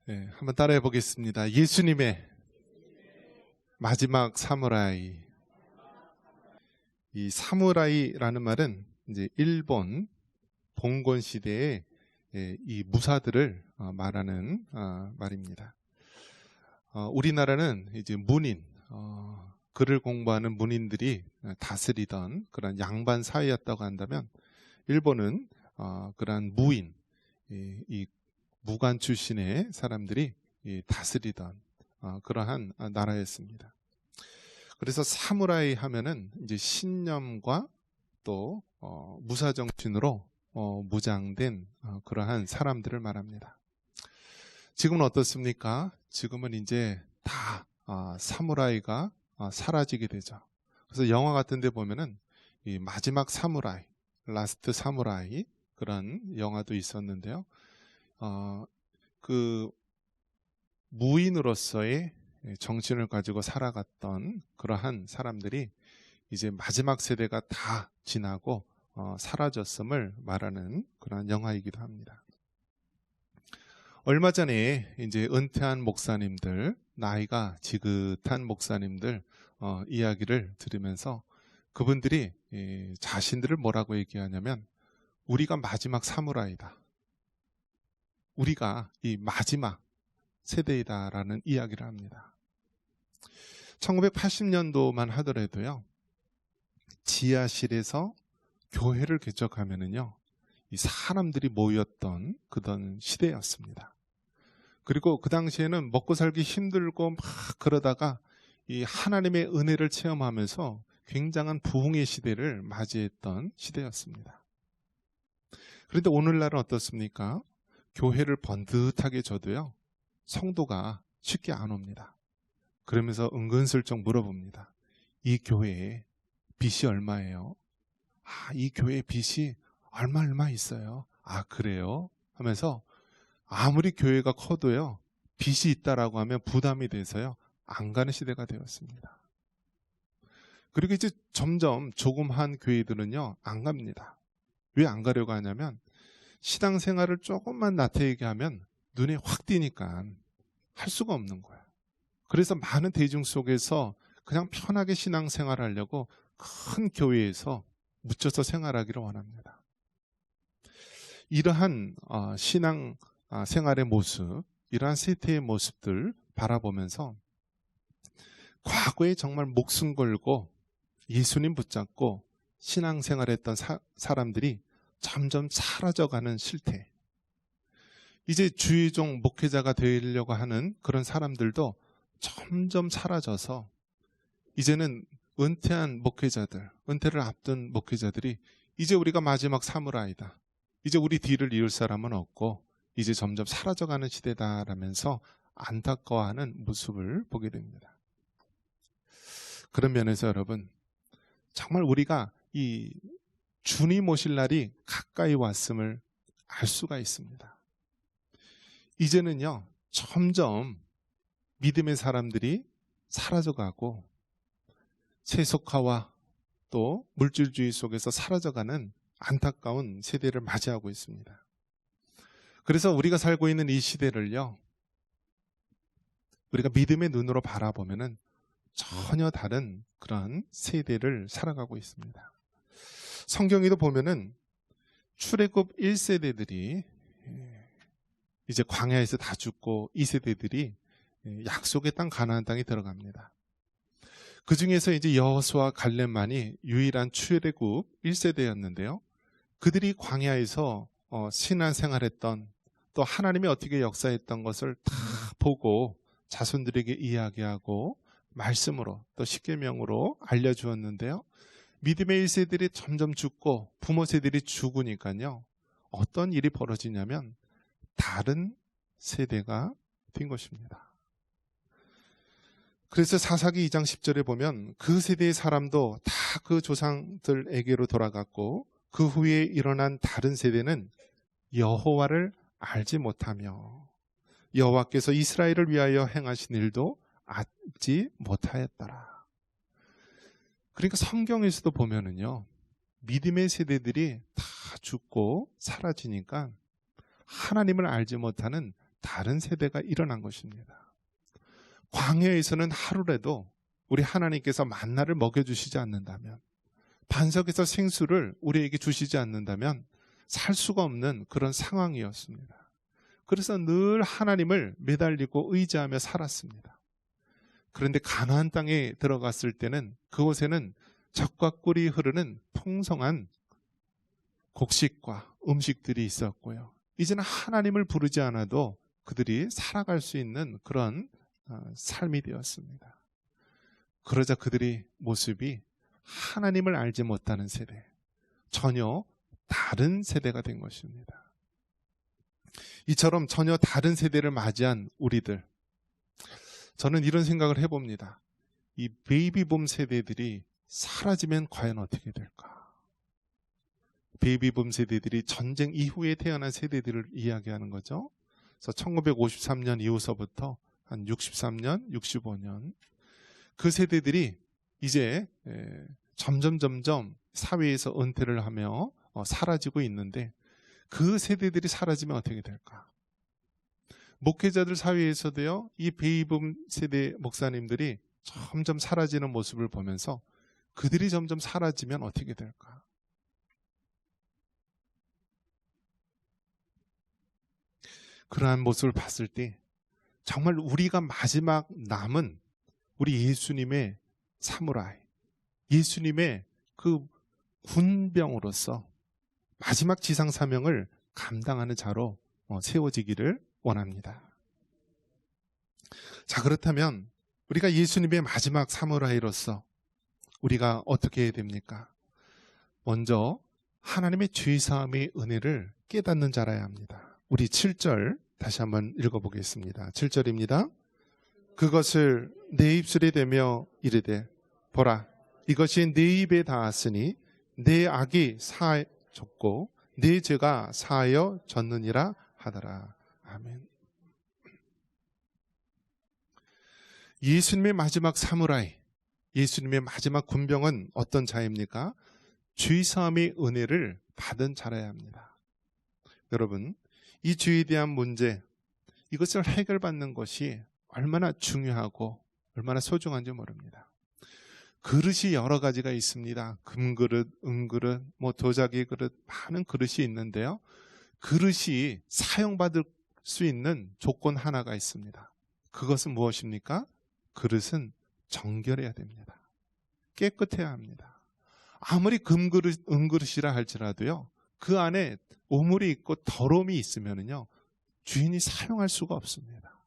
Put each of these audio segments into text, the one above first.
네, 한번 따라해 보겠습니다. 예수님의 마지막 사무라이. 이 사무라이라는 말은 이제 일본 봉건 시대의 이 무사들을 말하는 말입니다. 우리나라는 이제 문인, 글을 공부하는 문인들이 다스리던 그런 양반 사회였다고 한다면, 일본은 그러한 무인, 이 무관 출신의 사람들이 다스리던 그러한 나라였습니다. 그래서 사무라이 하면은 이제 신념과 또 무사 정신으로 무장된 그러한 사람들을 말합니다. 지금은 어떻습니까? 지금은 이제 다 사무라이가 사라지게 되죠. 그래서 영화 같은 데 보면은 이 마지막 사무라이, 라스트 사무라이, 그런 영화도 있었는데요. 그 무인으로서의 정신을 가지고 살아갔던 그러한 사람들이 이제 마지막 세대가 다 지나고 사라졌음을 말하는 그런 영화이기도 합니다. 얼마 전에 이제 은퇴한 목사님들, 나이가 지긋한 목사님들 이야기를 들으면서 그분들이 자신들을 뭐라고 얘기하냐면, 우리가 마지막 사무라이다, 우리가 이 마지막 세대이다라는 이야기를 합니다. 1980년도만 하더라도요, 지하실에서 교회를 개척하면은요, 이 사람들이 모였던 그런 시대였습니다. 그리고 그 당시에는 먹고 살기 힘들고 막 그러다가 이 하나님의 은혜를 체험하면서 굉장한 부흥의 시대를 맞이했던 시대였습니다. 그런데 오늘날은 어떻습니까? 교회를 번듯하게 져도요, 성도가 쉽게 안 옵니다. 그러면서 은근슬쩍 물어봅니다. 이 교회에 빚이 얼마예요? 이 교회 빚이 얼마 있어요. 그래요? 하면서 아무리 교회가 커도요, 빚이 있다라고 하면 부담이 돼서요, 안 가는 시대가 되었습니다. 그리고 이제 점점 조그마한 교회들은요, 안 갑니다. 왜 안 가려고 하냐면, 신앙생활을 조금만 나태하게 하면 눈에 확 띄니까 할 수가 없는 거예요. 그래서 많은 대중 속에서 그냥 편하게 신앙생활 하려고 큰 교회에서 묻혀서 생활하기를 원합니다. 이러한 신앙 생활의 모습, 이러한 세태의 모습들 바라보면서 과거에 정말 목숨 걸고 예수님 붙잡고 신앙생활했던 사람들이 점점 사라져가는 실태, 이제 주의종 목회자가 되려고 하는 그런 사람들도 점점 사라져서 이제는 은퇴한 목회자들, 은퇴를 앞둔 목회자들이 이제 우리가 마지막 사무라이다, 이제 우리 뒤를 이을 사람은 없고 이제 점점 사라져가는 시대다라면서 안타까워하는 모습을 보게 됩니다. 그런 면에서 여러분, 정말 우리가 이 주님 오실 날이 가까이 왔음을 알 수가 있습니다. 이제는요, 점점 믿음의 사람들이 사라져가고 세속화와 또 물질주의 속에서 사라져가는 안타까운 세대를 맞이하고 있습니다. 그래서 우리가 살고 있는 이 시대를요, 우리가 믿음의 눈으로 바라보면은 전혀 다른 그런 세대를 살아가고 있습니다. 성경에도 보면은 출애굽 1세대들이 이제 광야에서 다 죽고 2세대들이 약속의 땅 가나안 땅에 들어갑니다. 그 중에서 이제 여호수아 갈렙만이 유일한 출애굽 1세대였는데요. 그들이 광야에서 신앙생활했던, 또 하나님이 어떻게 역사했던 것을 다 보고 자손들에게 이야기하고 말씀으로 또 십계명으로 알려주었는데요. 믿음의 1세들이 점점 죽고 부모 세들이 죽으니까요, 어떤 일이 벌어지냐면 다른 세대가 된 것입니다. 그래서 사사기 2장 10절에 보면 그 세대의 사람도 다 그 조상들에게로 돌아갔고 그 후에 일어난 다른 세대는 여호와를 알지 못하며 여호와께서 이스라엘을 위하여 행하신 일도 알지 못하였더라. 그러니까 성경에서도 보면은요, 믿음의 세대들이 다 죽고 사라지니까 하나님을 알지 못하는 다른 세대가 일어난 것입니다. 광야에서는 하루라도 우리 하나님께서 만나를 먹여주시지 않는다면, 반석에서 생수를 우리에게 주시지 않는다면 살 수가 없는 그런 상황이었습니다. 그래서 늘 하나님을 매달리고 의지하며 살았습니다. 그런데 가나안 땅에 들어갔을 때는 그곳에는 젖과 꿀이 흐르는 풍성한 곡식과 음식들이 있었고요. 이제는 하나님을 부르지 않아도 그들이 살아갈 수 있는 그런 삶이 되었습니다. 그러자 그들의 모습이 하나님을 알지 못하는 세대, 전혀 다른 세대가 된 것입니다. 이처럼 전혀 다른 세대를 맞이한 우리들, 저는 이런 생각을 해봅니다. 이 베이비붐 세대들이 사라지면 과연 어떻게 될까? 베이비붐 세대들이 전쟁 이후에 태어난 세대들을 이야기하는 거죠. 그래서 1953년 이후서부터 한 63년, 65년 그 세대들이 이제 점점 사회에서 은퇴를 하며 사라지고 있는데, 그 세대들이 사라지면 어떻게 될까? 목회자들 사회에서도요, 이 베이비붐 세대 목사님들이 점점 사라지는 모습을 보면서 그들이 점점 사라지면 어떻게 될까? 그러한 모습을 봤을 때 정말 우리가 마지막 남은 우리 예수님의 사무라이, 예수님의 그 군병으로서 마지막 지상 사명을 감당하는 자로 세워지기를 원합니다. 자, 그렇다면 우리가 예수님의 마지막 사무라이로서 우리가 어떻게 해야 됩니까? 먼저 하나님의 죄사함의 은혜를 깨닫는 자라야 합니다. 우리 7절 다시 한번 읽어보겠습니다. 7절입니다. 그것을 내 입술에 대며 이르되 보라, 이것이 내 입에 닿았으니 내 악이 사하였고 내 죄가 사하여 졌느니라 하더라. 아멘. 예수님의 마지막 사무라이, 예수님의 마지막 군병은 어떤 자입니까? 죄사함의 은혜를 받은 자라야 합니다. 여러분, 이 죄에 대한 문제, 이것을 해결받는 것이 얼마나 중요하고 얼마나 소중한지 모릅니다. 그릇이 여러 가지가 있습니다. 금그릇, 은그릇, 도자기 그릇, 많은 그릇이 있는데요. 그릇이 사용받을 수 있는 조건 하나가 있습니다. 그것은 무엇입니까? 그릇은 정결해야 됩니다. 깨끗해야 합니다. 아무리 금그릇, 은그릇이라 할지라도요, 그 안에 오물이 있고 더러움이 있으면요, 주인이 사용할 수가 없습니다.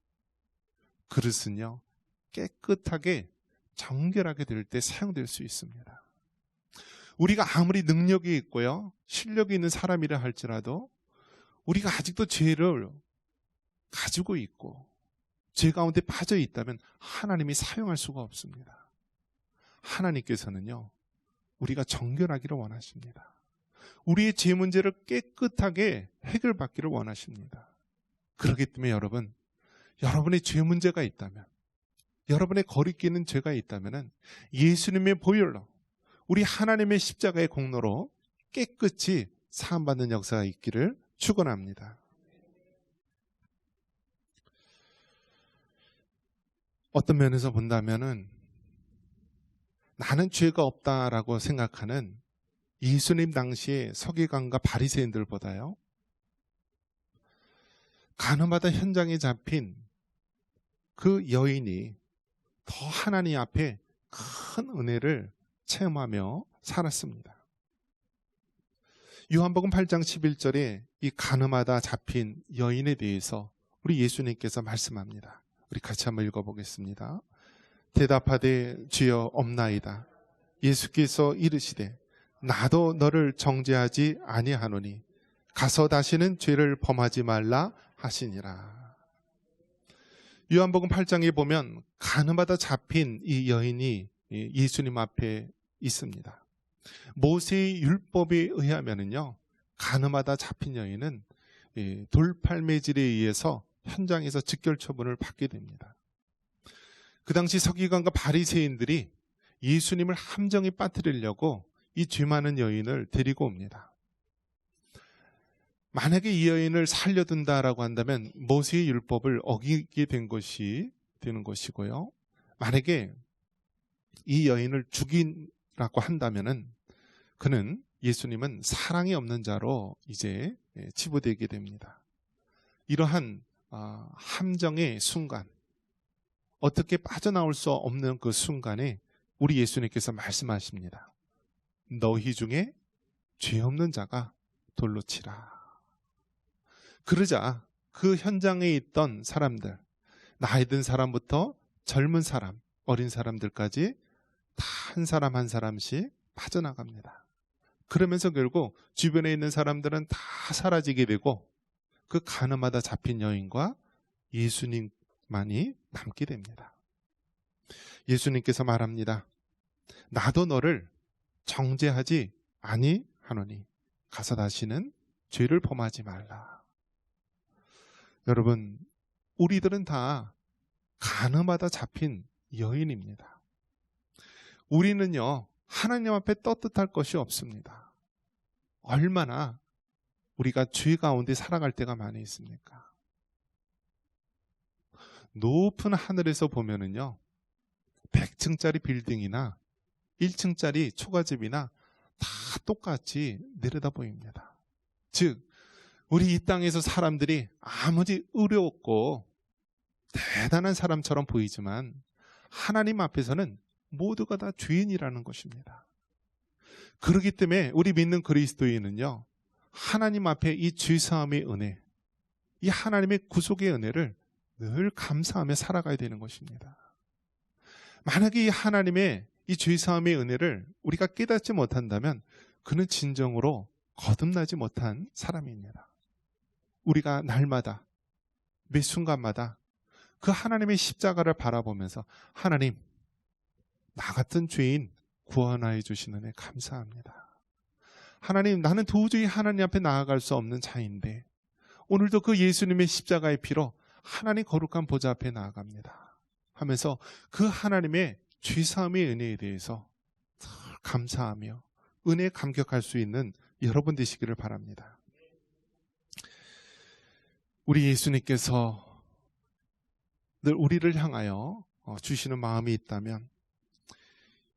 그릇은요, 깨끗하게 정결하게 될 때 사용될 수 있습니다. 우리가 아무리 능력이 있고요, 실력이 있는 사람이라 할지라도 우리가 아직도 죄를 가지고 있고 죄 가운데 빠져 있다면 하나님이 사용할 수가 없습니다. 하나님께서는요, 우리가 정결하기를 원하십니다. 우리의 죄 문제를 깨끗하게 해결받기를 원하십니다. 그렇기 때문에 여러분, 여러분의 죄 문제가 있다면, 여러분의 거리끼는 죄가 있다면 예수님의 보혈로, 우리 하나님의 십자가의 공로로 깨끗이 사함받는 역사가 있기를 축원합니다. 어떤 면에서 본다면은 나는 죄가 없다라고 생각하는 예수님 당시의 서기관과 바리새인들보다요, 가늠하다 현장에 잡힌 그 여인이 더 하나님 앞에 큰 은혜를 체험하며 살았습니다. 요한복음 8장 11절에 이 가늠하다 잡힌 여인에 대해서 우리 예수님께서 말씀합니다. 우리 같이 한번 읽어보겠습니다. 대답하되 주여 없나이다. 예수께서 이르시되 나도 너를 정죄하지 아니하노니 가서 다시는 죄를 범하지 말라 하시니라. 요한복음 8장에 보면 가늠하다 잡힌 이 여인이 예수님 앞에 있습니다. 모세의 율법에 의하면은요, 가늠하다 잡힌 여인은 돌팔매질에 의해서 현장에서 즉결 처분을 받게 됩니다. 그 당시 서기관과 바리새인들이 예수님을 함정에 빠뜨리려고 이 죄 많은 여인을 데리고 옵니다. 만약에 이 여인을 살려둔다라고 한다면 모세의 율법을 어기게 된 것이 되는 것이고요. 만약에 이 여인을 죽이라고 한다면은 예수님은 사랑이 없는 자로 이제 치부되게 됩니다. 이러한 함정의 순간, 어떻게 빠져나올 수 없는 그 순간에 우리 예수님께서 말씀하십니다. 너희 중에 죄 없는 자가 돌로 치라. 그러자 그 현장에 있던 사람들, 나이 든 사람부터 젊은 사람, 어린 사람들까지 다 한 사람 한 사람씩 빠져나갑니다. 그러면서 결국 주변에 있는 사람들은 다 사라지게 되고 그 가늠하다 잡힌 여인과 예수님만이 남게 됩니다. 예수님께서 말합니다. 나도 너를 정죄하지 아니하노니 가서 다시는 죄를 범하지 말라. 여러분, 우리들은 다 가늠하다 잡힌 여인입니다. 우리는요, 하나님 앞에 떳떳할 것이 없습니다. 얼마나 우리가 죄 가운데 살아갈 때가 많이 있습니까? 높은 하늘에서 보면은요, 100층짜리 빌딩이나 1층짜리 초가집이나 다 똑같이 내려다 보입니다. 즉, 우리 이 땅에서 사람들이 아무리 의롭고 대단한 사람처럼 보이지만 하나님 앞에서는 모두가 다 죄인이라는 것입니다. 그렇기 때문에 우리 믿는 그리스도인은요, 하나님 앞에 이 죄사함의 은혜, 이 하나님의 구속의 은혜를 늘 감사하며 살아가야 되는 것입니다. 만약에 이 하나님의 이 죄사함의 은혜를 우리가 깨닫지 못한다면 그는 진정으로 거듭나지 못한 사람입니다. 우리가 날마다 매 순간마다 그 하나님의 십자가를 바라보면서 하나님, 나 같은 죄인 구원하여 주시는 애 감사합니다. 하나님, 나는 도저히 하나님 앞에 나아갈 수 없는 자인데 오늘도 그 예수님의 십자가의 피로 하나님 거룩한 보좌 앞에 나아갑니다 하면서 그 하나님의 죄사함의 은혜에 대해서 감사하며 은혜에 감격할 수 있는 여러분 되시기를 바랍니다. 우리 예수님께서 늘 우리를 향하여 주시는 마음이 있다면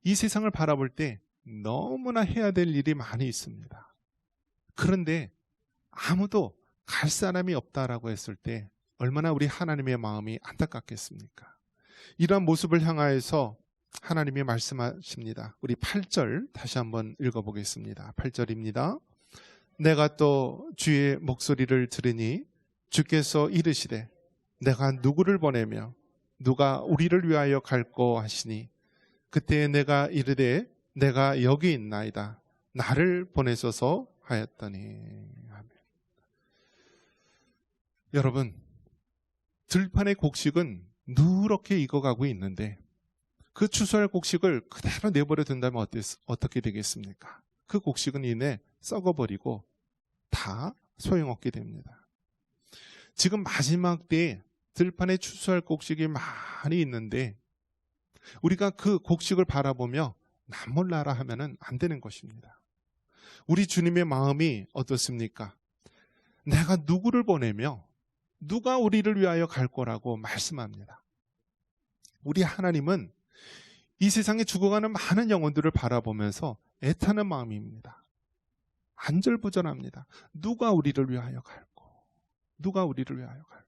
이 세상을 바라볼 때 너무나 해야 될 일이 많이 있습니다. 그런데 아무도 갈 사람이 없다라고 했을 때 얼마나 우리 하나님의 마음이 안타깝겠습니까? 이러한 모습을 향하여서 하나님이 말씀하십니다. 우리 8절 다시 한번 읽어보겠습니다. 8절입니다. 내가 또 주의 목소리를 들으니 주께서 이르시되 내가 누구를 보내며 누가 우리를 위하여 갈꼬 하시니 그때 내가 이르되 내가 여기 있나이다 나를 보내소서 하였더니. 아멘. 여러분, 들판의 곡식은 누렇게 익어가고 있는데 그 추수할 곡식을 그대로 내버려 둔다면 어떻게 되겠습니까? 그 곡식은 이내 썩어버리고 다 소용없게 됩니다. 지금 마지막 때에 들판에 추수할 곡식이 많이 있는데 우리가 그 곡식을 바라보며 남몰라라 하면은 안 되는 것입니다. 우리 주님의 마음이 어떻습니까? 내가 누구를 보내며 누가 우리를 위하여 갈 거라고 말씀합니다. 우리 하나님은 이 세상에 죽어가는 많은 영혼들을 바라보면서 애타는 마음입니다. 안절부절합니다. 누가 우리를 위하여 갈고, 누가 우리를 위하여 갈고.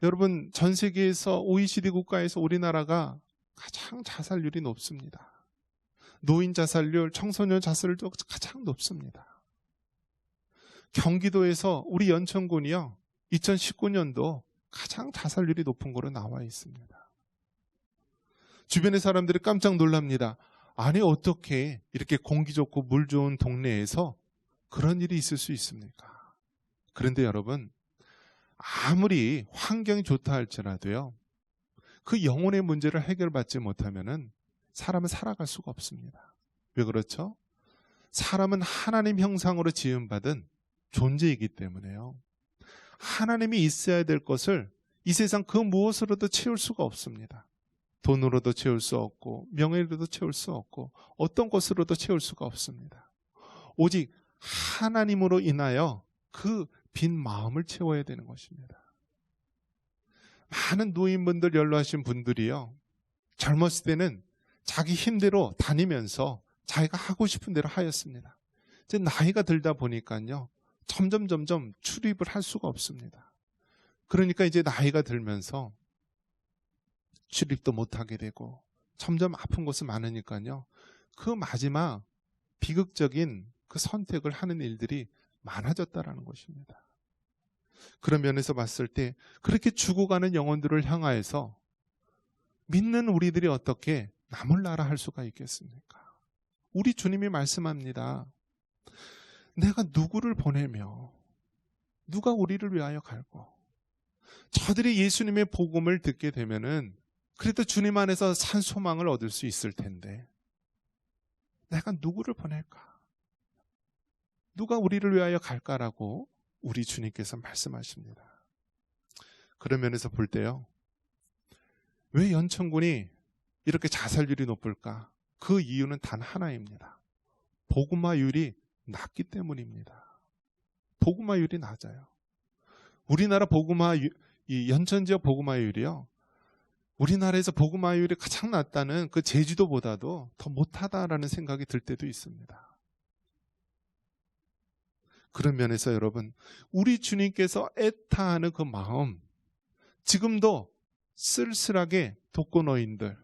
여러분, 전 세계에서 OECD 국가에서 우리나라가 가장 자살률이 높습니다. 노인 자살률, 청소년 자살률도 가장 높습니다. 경기도에서 우리 연천군이요, 2019년도 가장 자살률이 높은 거로 나와 있습니다. 주변의 사람들이 깜짝 놀랍니다. 아니, 어떻게 이렇게 공기 좋고 물 좋은 동네에서 그런 일이 있을 수 있습니까? 그런데 여러분, 아무리 환경이 좋다 할지라도요, 그 영혼의 문제를 해결받지 못하면은 사람은 살아갈 수가 없습니다. 왜 그렇죠? 사람은 하나님 형상으로 지음받은 존재이기 때문에요. 하나님이 있어야 될 것을 이 세상 그 무엇으로도 채울 수가 없습니다. 돈으로도 채울 수 없고 명예로도 채울 수 없고 어떤 것으로도 채울 수가 없습니다. 오직 하나님으로 인하여 그 빈 마음을 채워야 되는 것입니다. 많은 노인분들, 연로하신 분들이요, 젊었을 때는 자기 힘대로 다니면서 자기가 하고 싶은 대로 하였습니다. 이제 나이가 들다 보니까요, 점점 출입을 할 수가 없습니다. 그러니까 이제 나이가 들면서 출입도 못하게 되고 점점 아픈 것이 많으니까요, 그 마지막 비극적인 그 선택을 하는 일들이 많아졌다라는 것입니다. 그런 면에서 봤을 때 그렇게 죽어가는 영혼들을 향하여서 믿는 우리들이 어떻게 남을 나라 할 수가 있겠습니까? 우리 주님이 말씀합니다. 내가 누구를 보내며 누가 우리를 위하여 갈고. 저들이 예수님의 복음을 듣게 되면은 그래도 주님 안에서 산 소망을 얻을 수 있을 텐데 내가 누구를 보낼까? 누가 우리를 위하여 갈까라고 우리 주님께서 말씀하십니다. 그런 면에서 볼 때요, 왜 연천군이 이렇게 자살률이 높을까? 그 이유는 단 하나입니다. 복음화율이 낮기 때문입니다. 복음화율이 낮아요. 우리나라 이 연천 지역 복음화율이요, 우리나라에서 복음화율이 가장 낮다는 그 제주도보다도 더 못하다라는 생각이 들 때도 있습니다. 그런 면에서 여러분, 우리 주님께서 애타하는 그 마음, 지금도 쓸쓸하게 독거노인들,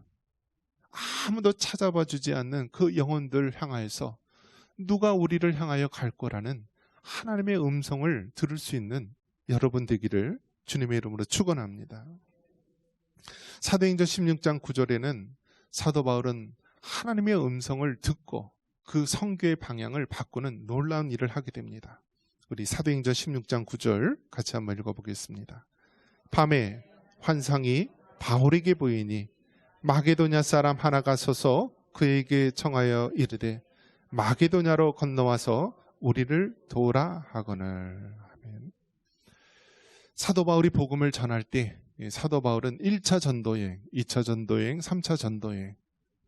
아무도 찾아봐 주지 않는 그 영혼들 향하여서 누가 우리를 향하여 갈 거라는 하나님의 음성을 들을 수 있는 여러분 되기를 주님의 이름으로 축원합니다. 사도행전 16장 9절에는 사도 바울은 하나님의 음성을 듣고 그 선교의 방향을 바꾸는 놀라운 일을 하게 됩니다. 우리 사도행전 16장 9절 같이 한번 읽어보겠습니다. 밤에 환상이 바울에게 보이니 마게도냐 사람 하나가 서서 그에게 청하여 이르되 마게도냐로 건너와서 우리를 도우라 하거늘. 아멘. 사도 바울이 복음을 전할 때 사도 바울은 1차 전도여행, 2차 전도여행, 3차 전도여행,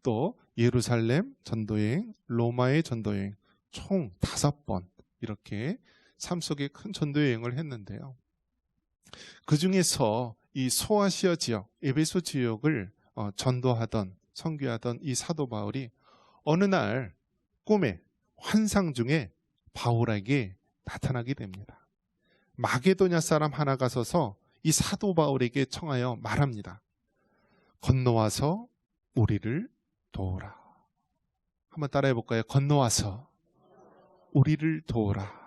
또 예루살렘 전도여행, 로마의 전도여행 총 5번 이렇게 삶 속에 큰 전도여행을 했는데요. 그 중에서 이 소아시아 지역, 에베소 지역을 전도하던, 선교하던 이 사도 바울이 어느 날 꿈에 환상 중에 바울에게 나타나게 됩니다. 마게도냐 사람 하나가 서서 이 사도 바울에게 청하여 말합니다. 건너와서 우리를 도우라. 한번 따라해 볼까요? 건너와서 우리를 도우라.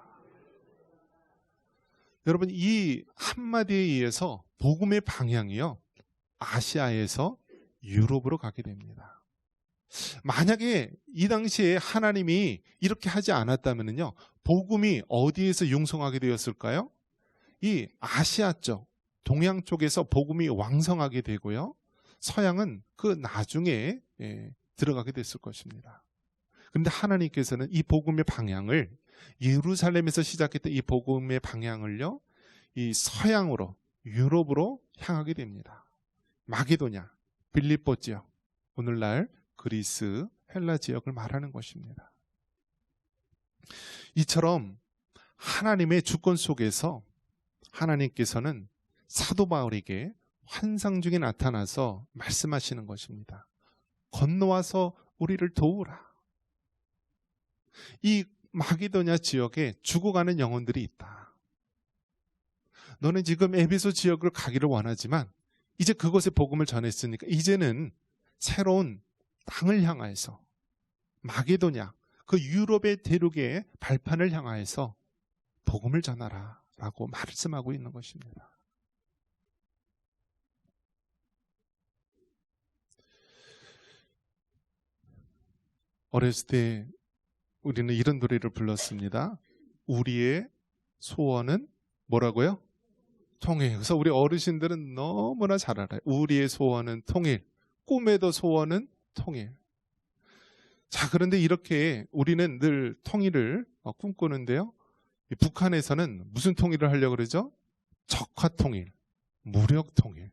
여러분, 이 한마디에 의해서 복음의 방향이요, 아시아에서 유럽으로 가게 됩니다. 만약에 이 당시에 하나님이 이렇게 하지 않았다면요, 복음이 어디에서 융성하게 되었을까요? 이 아시아 쪽, 동양 쪽에서 복음이 왕성하게 되고요, 서양은 그 나중에 들어가게 됐을 것입니다. 그런데 하나님께서는 이 복음의 방향을, 예루살렘에서 시작했던 이 복음의 방향을요, 이 서양으로, 유럽으로 향하게 됩니다. 마게도냐, 빌립보 지역, 오늘날 그리스, 헬라 지역을 말하는 것입니다. 이처럼 하나님의 주권 속에서 하나님께서는 사도 바울에게 환상 중에 나타나서 말씀하시는 것입니다. 건너와서 우리를 도우라. 이 마게도냐 지역에 죽어가는 영혼들이 있다. 너는 지금 에베소 지역을 가기를 원하지만 이제 그곳에 복음을 전했으니까 이제는 새로운 땅을 향하여서 마게도냐, 그 유럽의 대륙의 발판을 향하여서 복음을 전하라 라고 말씀하고 있는 것입니다. 어렸을 때 우리는 이런 노래를 불렀습니다. 우리의 소원은 뭐라고요? 통일. 그래서 우리 어르신들은 너무나 잘 알아요. 우리의 소원은 통일. 꿈에도 소원은 통일. 자, 그런데 이렇게 우리는 늘 통일을 꿈꾸는데요, 북한에서는 무슨 통일을 하려고 그러죠? 적화 통일, 무력 통일.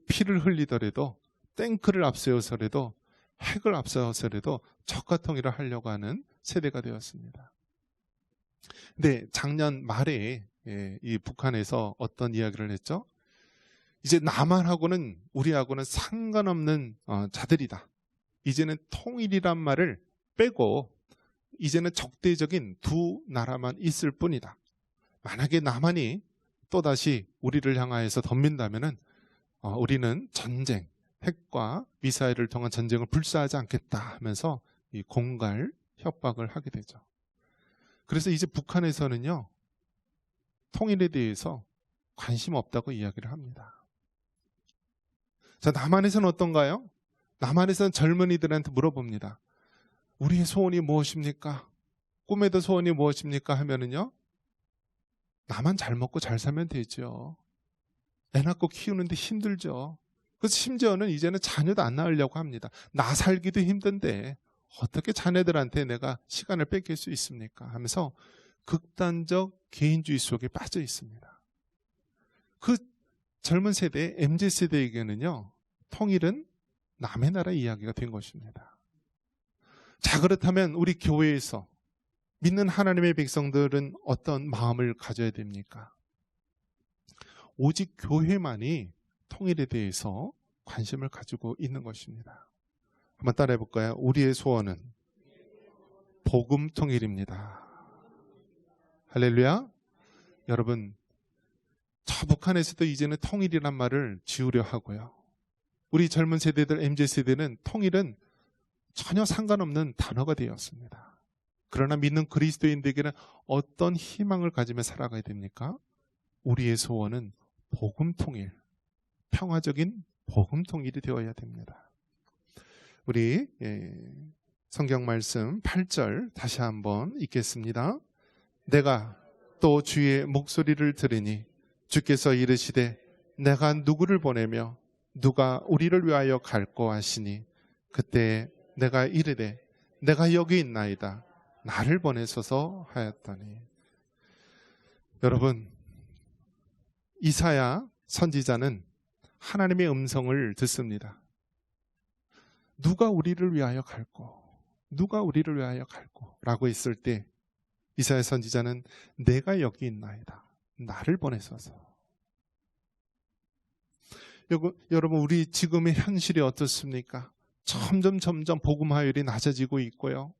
피를 흘리더라도, 탱크를 앞세워서라도, 핵을 앞세워서라도 적화 통일을 하려고 하는 세대가 되었습니다. 근데 작년 말에 이 북한에서 어떤 이야기를 했죠? 이제 남한하고는 우리하고는 상관없는 자들이다. 이제는 통일이란 말을 빼고 이제는 적대적인 두 나라만 있을 뿐이다. 만약에 남한이 또다시 우리를 향하여서 덤빈다면은 우리는 전쟁, 핵과 미사일을 통한 전쟁을 불사하지 않겠다 하면서 이 공갈 협박을 하게 되죠. 그래서 이제 북한에서는요, 통일에 대해서 관심 없다고 이야기를 합니다. 자, 남한에서는 어떤가요? 남한에서는 젊은이들한테 물어봅니다. 우리의 소원이 무엇입니까? 꿈에도 소원이 무엇입니까? 하면은요, 나만 잘 먹고 잘 살면 되죠. 애 낳고 키우는데 힘들죠. 그래서 심지어는 이제는 자녀도 안 낳으려고 합니다. 나 살기도 힘든데 어떻게 자녀들한테 내가 시간을 뺏길 수 있습니까? 하면서 극단적 개인주의 속에 빠져 있습니다. 그 젊은 세대, MZ세대에게는요, 통일은 남의 나라 이야기가 된 것입니다. 자, 그렇다면 우리 교회에서 믿는 하나님의 백성들은 어떤 마음을 가져야 됩니까? 오직 교회만이 통일에 대해서 관심을 가지고 있는 것입니다. 한번 따라해 볼까요? 우리의 소원은 복음 통일입니다. 할렐루야. 여러분, 저 북한에서도 이제는 통일이란 말을 지우려 하고요. 우리 젊은 세대들, MZ세대는 통일은 전혀 상관없는 단어가 되었습니다. 그러나 믿는 그리스도인들에게는 어떤 희망을 가지며 살아가야 됩니까? 우리의 소원은 복음 통일, 평화적인 복음 통일이 되어야 됩니다. 우리 성경 말씀 8절 다시 한번 읽겠습니다. 내가 또 주의 목소리를 들으니 주께서 이르시되 내가 누구를 보내며 누가 우리를 위하여 갈꼬 하시니 그때 내가 이르되 내가 여기 있나이다 나를 보내소서 하였더니. 여러분, 이사야 선지자는 하나님의 음성을 듣습니다. 누가 우리를 위하여 갈꼬? 누가 우리를 위하여 갈꼬? 라고 했을 때 이사야 선지자는 내가 여기 있나이다. 나를 보내소서. 여러분, 우리 지금의 현실이 어떻습니까? 점점 복음 화율이 낮아지고 있고요.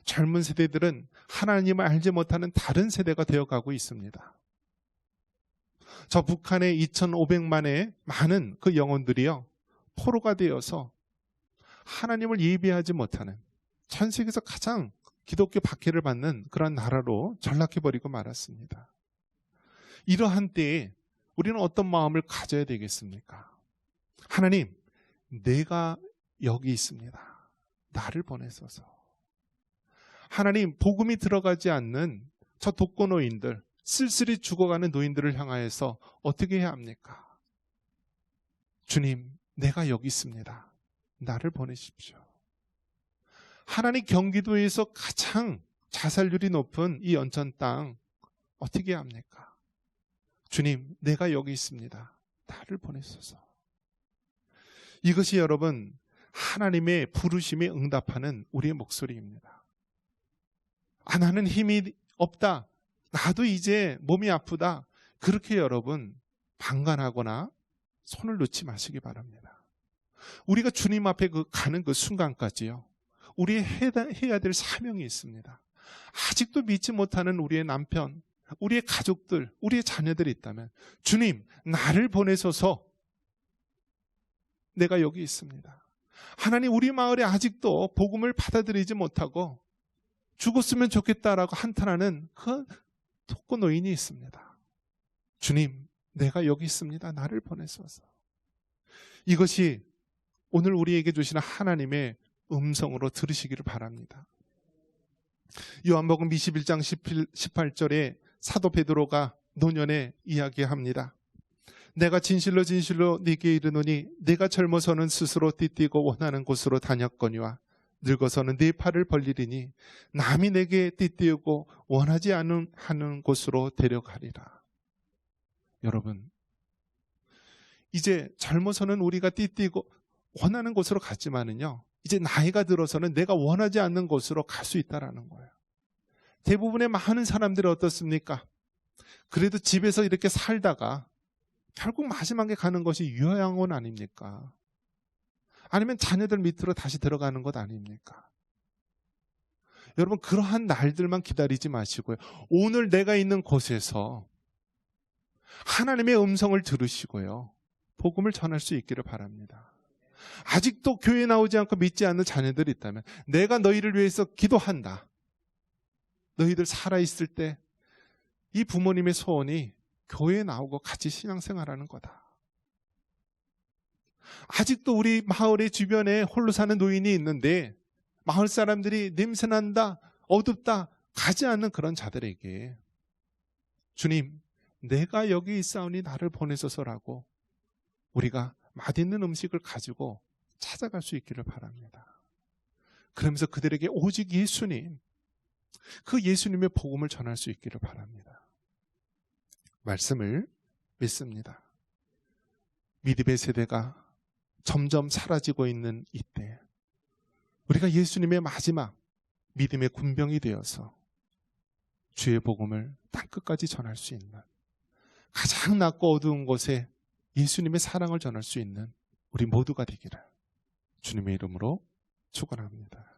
젊은 세대들은 하나님을 알지 못하는 다른 세대가 되어가고 있습니다. 저 북한의 2,500만의 많은 그 영혼들이요, 포로가 되어서 하나님을 예배하지 못하는, 전 세계에서 가장 기독교 박해를 받는 그런 나라로 전락해버리고 말았습니다. 이러한 때에 우리는 어떤 마음을 가져야 되겠습니까? 하나님, 내가 여기 있습니다. 나를 보내소서. 하나님, 복음이 들어가지 않는 저 독거노인들, 쓸쓸히 죽어가는 노인들을 향하여서 어떻게 해야 합니까? 주님, 내가 여기 있습니다. 나를 보내십시오. 하나님, 경기도에서 가장 자살률이 높은 이 연천 땅 어떻게 해야 합니까? 주님, 내가 여기 있습니다. 나를 보내소서. 이것이 여러분, 하나님의 부르심에 응답하는 우리의 목소리입니다. 나는 힘이 없다. 나도 이제 몸이 아프다. 그렇게 여러분 방관하거나 손을 놓지 마시기 바랍니다. 우리가 주님 앞에 가는 그 순간까지요, 우리의 해야 될 사명이 있습니다. 아직도 믿지 못하는 우리의 남편, 우리의 가족들, 우리의 자녀들이 있다면 주님, 나를 보내소서. 내가 여기 있습니다. 하나님, 우리 마을에 아직도 복음을 받아들이지 못하고 죽었으면 좋겠다라고 한탄하는 그 독거노인이 있습니다. 주님, 내가 여기 있습니다. 나를 보내소서. 이것이 오늘 우리에게 주시는 하나님의 음성으로 들으시기를 바랍니다. 요한복음 21장 18절에 사도 베드로가 노년에 이야기합니다. 내가 진실로 네게 이르노니 내가 젊어서는 스스로 띠띠고 원하는 곳으로 다녔거니와 늙어서는 네 팔을 벌리리니 남이 내게 띠띠우고 원하지 않는 하는 곳으로 데려가리라. 여러분, 이제 젊어서는 우리가 띠띠고 원하는 곳으로 갔지만은요, 이제 나이가 들어서는 내가 원하지 않는 곳으로 갈 수 있다라는 거예요. 대부분의 많은 사람들이 어떻습니까? 그래도 집에서 이렇게 살다가 결국 마지막에 가는 것이 유아양원 아닙니까? 아니면 자녀들 밑으로 다시 들어가는 것 아닙니까? 여러분, 그러한 날들만 기다리지 마시고요. 오늘 내가 있는 곳에서 하나님의 음성을 들으시고요. 복음을 전할 수 있기를 바랍니다. 아직도 교회에 나오지 않고 믿지 않는 자녀들이 있다면 내가 너희를 위해서 기도한다. 너희들 살아있을 때 이 부모님의 소원이 교회에 나오고 같이 신앙생활하는 거다. 아직도 우리 마을의 주변에 홀로 사는 노인이 있는데 마을 사람들이 냄새난다, 어둡다, 가지 않는 그런 자들에게 주님, 내가 여기 있사오니 나를 보내소서라고 우리가 맛있는 음식을 가지고 찾아갈 수 있기를 바랍니다. 그러면서 그들에게 오직 예수님, 그 예수님의 복음을 전할 수 있기를 바랍니다. 말씀을 믿습니다. 믿음의 세대가 점점 사라지고 있는 이때 우리가 예수님의 마지막 믿음의 군병이 되어서 주의 복음을 땅끝까지 전할 수 있는, 가장 낮고 어두운 곳에 예수님의 사랑을 전할 수 있는 우리 모두가 되기를 주님의 이름으로 축원합니다.